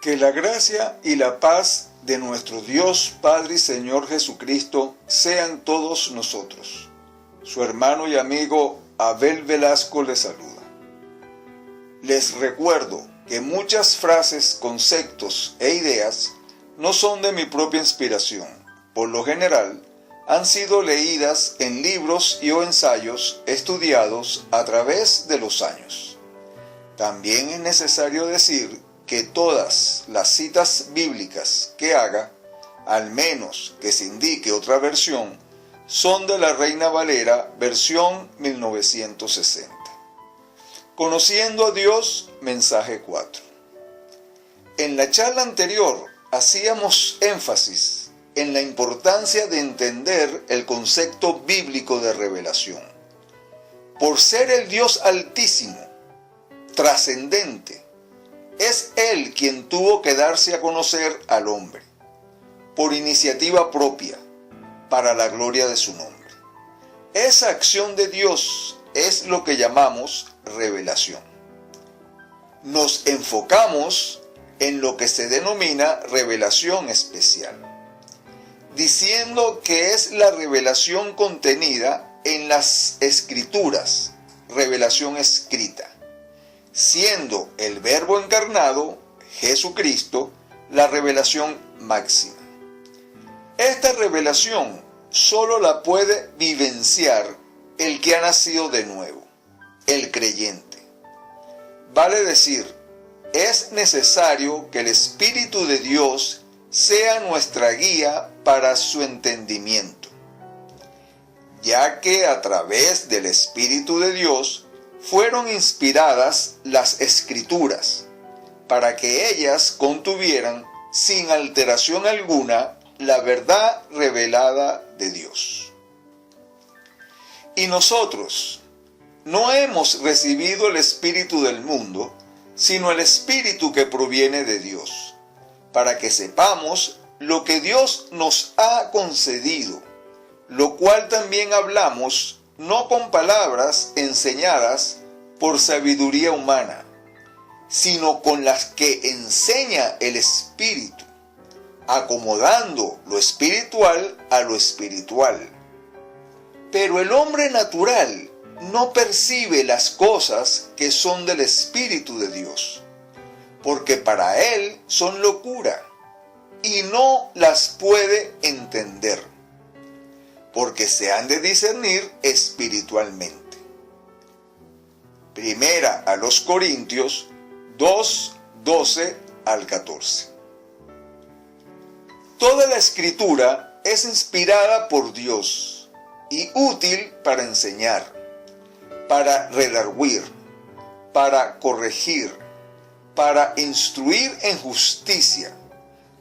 Que la gracia y la paz de nuestro Dios, Padre y Señor Jesucristo sean todos nosotros. Su hermano y amigo Abel Velasco les saluda. Les recuerdo que muchas frases, conceptos e ideas no son de mi propia inspiración. Por lo general, han sido leídas en libros y o ensayos estudiados a través de los años. También es necesario decir que todas las citas bíblicas que haga, al menos que se indique otra versión, son de la Reina Valera, versión 1960. Conociendo a Dios, mensaje 4. En la charla anterior hacíamos énfasis en la importancia de entender el concepto bíblico de revelación. Por ser el Dios altísimo, trascendente, es Él quien tuvo que darse a conocer al hombre, por iniciativa propia, para la gloria de su nombre. Esa acción de Dios es lo que llamamos revelación. Nos enfocamos en lo que se denomina revelación especial, diciendo que es la revelación contenida en las Escrituras, revelación escrita, siendo el Verbo encarnado, Jesucristo, la revelación máxima. Esta revelación solo la puede vivenciar el que ha nacido de nuevo, el creyente. Vale decir, es necesario que el Espíritu de Dios sea nuestra guía para su entendimiento, ya que a través del Espíritu de Dios fueron inspiradas las Escrituras, para que ellas contuvieran, sin alteración alguna, la verdad revelada de Dios. Y nosotros no hemos recibido el espíritu del mundo, sino el Espíritu que proviene de Dios, para que sepamos lo que Dios nos ha concedido, lo cual también hablamos no con palabras enseñadas por sabiduría humana, sino con las que enseña el Espíritu, acomodando lo espiritual a lo espiritual. Pero el hombre natural no percibe las cosas que son del Espíritu de Dios, porque para él son locura, y no las puede entender, porque se han de discernir espiritualmente. Primera a los Corintios 2, 12 al 14. Toda la Escritura es inspirada por Dios y útil para enseñar, para redarguir, para corregir, para instruir en justicia,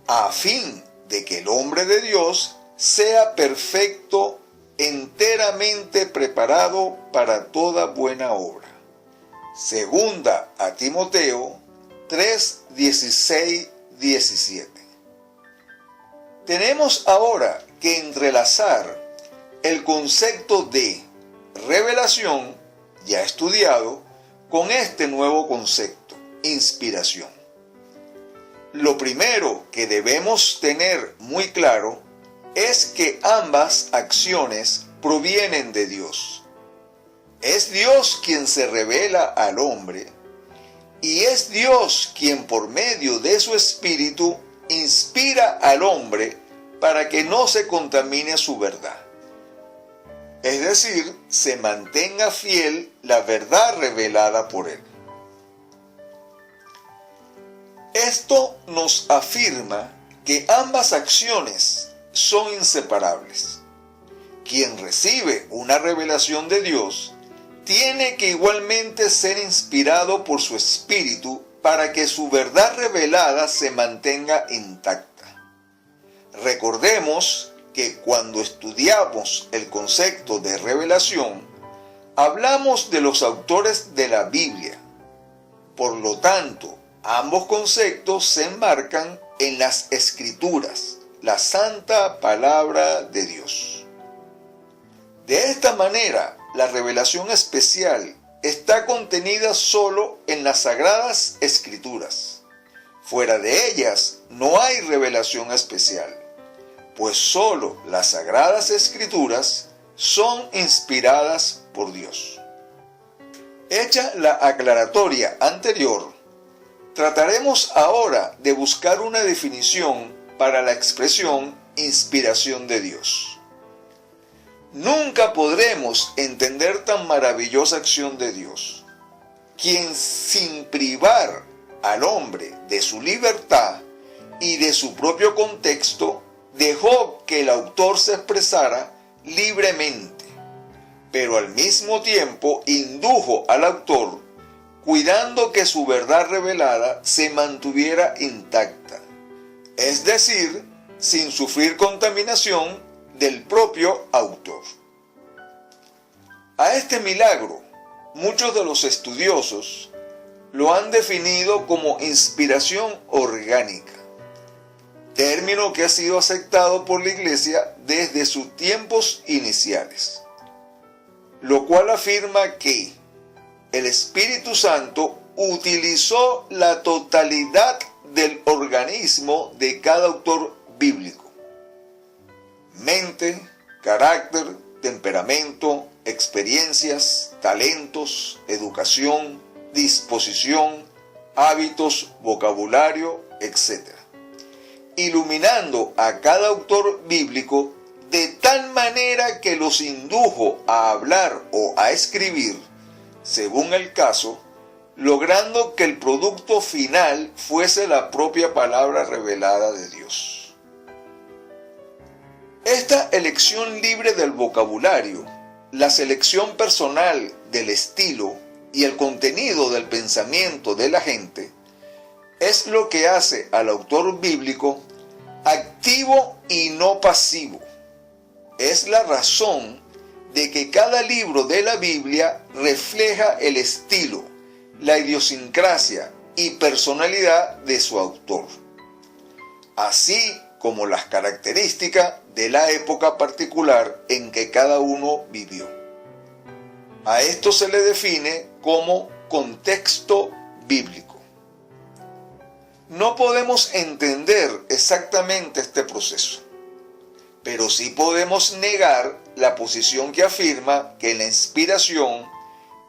a fin de que el hombre de Dios sea perfecto, enteramente preparado para toda buena obra. Segunda a Timoteo 3, 16, 17. Tenemos ahora que entrelazar el concepto de revelación, ya estudiado, con este nuevo concepto, inspiración. Lo primero que debemos tener muy claro es que ambas acciones provienen de Dios. Es Dios quien se revela al hombre y es Dios quien por medio de su Espíritu inspira al hombre para que no se contamine su verdad. Es decir, se mantenga fiel la verdad revelada por él. Esto nos afirma que ambas acciones son inseparables. Quien recibe una revelación de Dios tiene que igualmente ser inspirado por su Espíritu para que su verdad revelada se mantenga intacta. Recordemos que cuando estudiamos el concepto de revelación, hablamos de los autores de la Biblia. Por lo tanto, ambos conceptos se enmarcan en las Escrituras, la santa palabra de Dios. De esta manera, la revelación especial está contenida solo en las Sagradas Escrituras, Fuera de ellas no hay revelación especial, pues solo las Sagradas Escrituras son inspiradas por Dios. Hecha la aclaratoria anterior, trataremos ahora de buscar una definición para la expresión inspiración de Dios. Nunca podremos entender tan maravillosa acción de Dios, quien sin privar al hombre de su libertad y de su propio contexto, dejó que el autor se expresara libremente, pero al mismo tiempo indujo al autor, cuidando que su verdad revelada se mantuviera intacta, es decir, sin sufrir contaminación del propio autor. A este milagro, muchos de los estudiosos lo han definido como inspiración orgánica, término que ha sido aceptado por la Iglesia desde sus tiempos iniciales, lo cual afirma que el Espíritu Santo utilizó la totalidad del organismo de cada autor bíblico: mente, carácter, temperamento, experiencias, talentos, educación, disposición, hábitos, vocabulario, etc., iluminando a cada autor bíblico de tal manera que los indujo a hablar o a escribir, según el caso, logrando que el producto final fuese la propia palabra revelada de Dios. Esta elección libre del vocabulario, la selección personal del estilo y el contenido del pensamiento de la gente, es lo que hace al autor bíblico activo y no pasivo. Es la razón de que cada libro de la Biblia refleja el estilo, la idiosincrasia y personalidad de su autor, así como las características de la época particular en que cada uno vivió. A esto se le define como contexto bíblico. No podemos entender exactamente este proceso, pero sí podemos negar la posición que afirma que la inspiración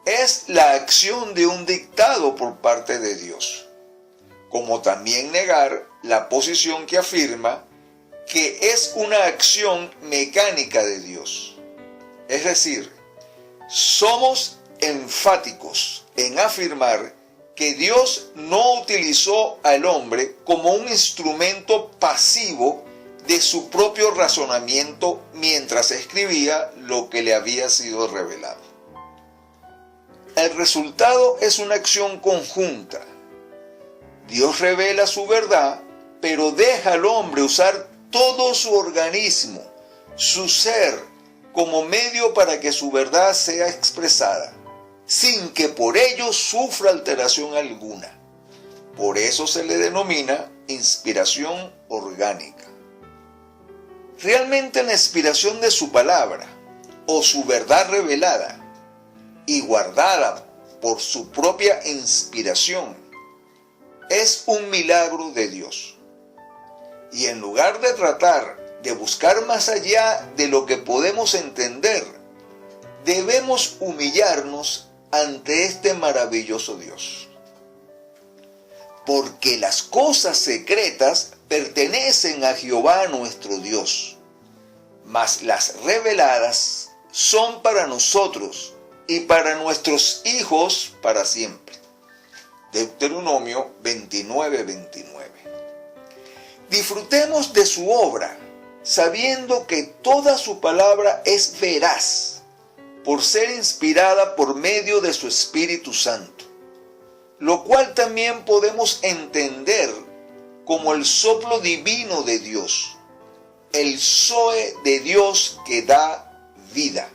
es la acción de un dictado por parte de Dios, como también negar la posición que afirma que es una acción mecánica de Dios. Es decir, somos enfáticos en afirmar que Dios no utilizó al hombre como un instrumento pasivo de su propio razonamiento mientras escribía lo que le había sido revelado. El resultado es una acción conjunta. Dios revela su verdad, pero deja al hombre usar todo su organismo, su ser, como medio para que su verdad sea expresada, sin que por ello sufra alteración alguna. Por eso se le denomina inspiración orgánica. Realmente la inspiración de su palabra, o su verdad revelada y guardada por su propia inspiración, es un milagro de Dios. Y en lugar de tratar de buscar más allá de lo que podemos entender, debemos humillarnos ante este maravilloso Dios. Porque las cosas secretas pertenecen a Jehová nuestro Dios, mas las reveladas son para nosotros y para nuestros hijos para siempre. Deuteronomio 29:29. Disfrutemos de su obra, sabiendo que toda su palabra es veraz, por ser inspirada por medio de su Espíritu Santo, lo cual también podemos entender como el soplo divino de Dios, el Zoe de Dios que da vida.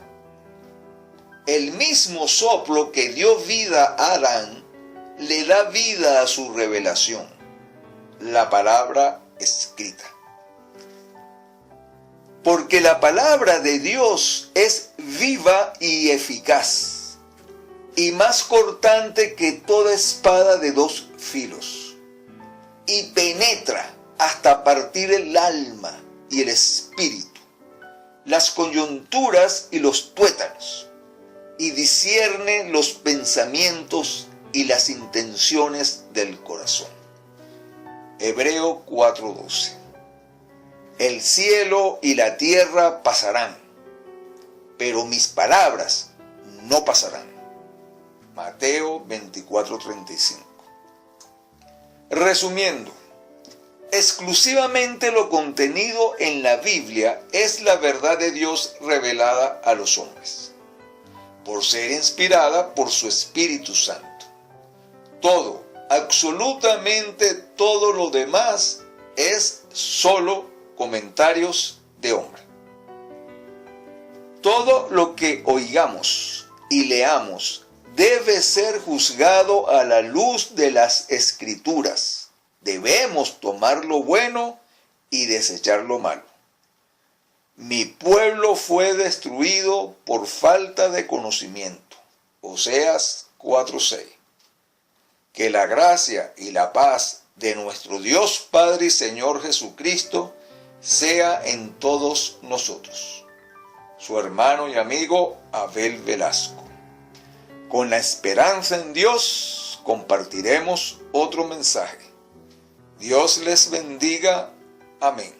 El mismo soplo que dio vida a Adán le da vida a su revelación, la palabra escrita. Porque la palabra de Dios es viva y eficaz, y más cortante que toda espada de dos filos, y penetra hasta partir el alma y el espíritu, las coyunturas y los tuétanos, y discierne los pensamientos y las intenciones del corazón. Hebreo 4:12. El cielo y la tierra pasarán, pero mis palabras no pasarán. Mateo 24:35. Resumiendo, exclusivamente lo contenido en la Biblia es la verdad de Dios revelada a los hombres, por ser inspirada por su Espíritu Santo. Todo, absolutamente todo lo demás es solo comentarios de hombre. Todo lo que oigamos y leamos debe ser juzgado a la luz de las Escrituras. Debemos tomar lo bueno y desechar lo malo. Mi pueblo fue destruido por falta de conocimiento. Oseas 4:6. Que la gracia y la paz de nuestro Dios Padre y Señor Jesucristo sea en todos nosotros. Su hermano y amigo Abel Velasco. Con la esperanza en Dios compartiremos otro mensaje. Dios les bendiga. Amén.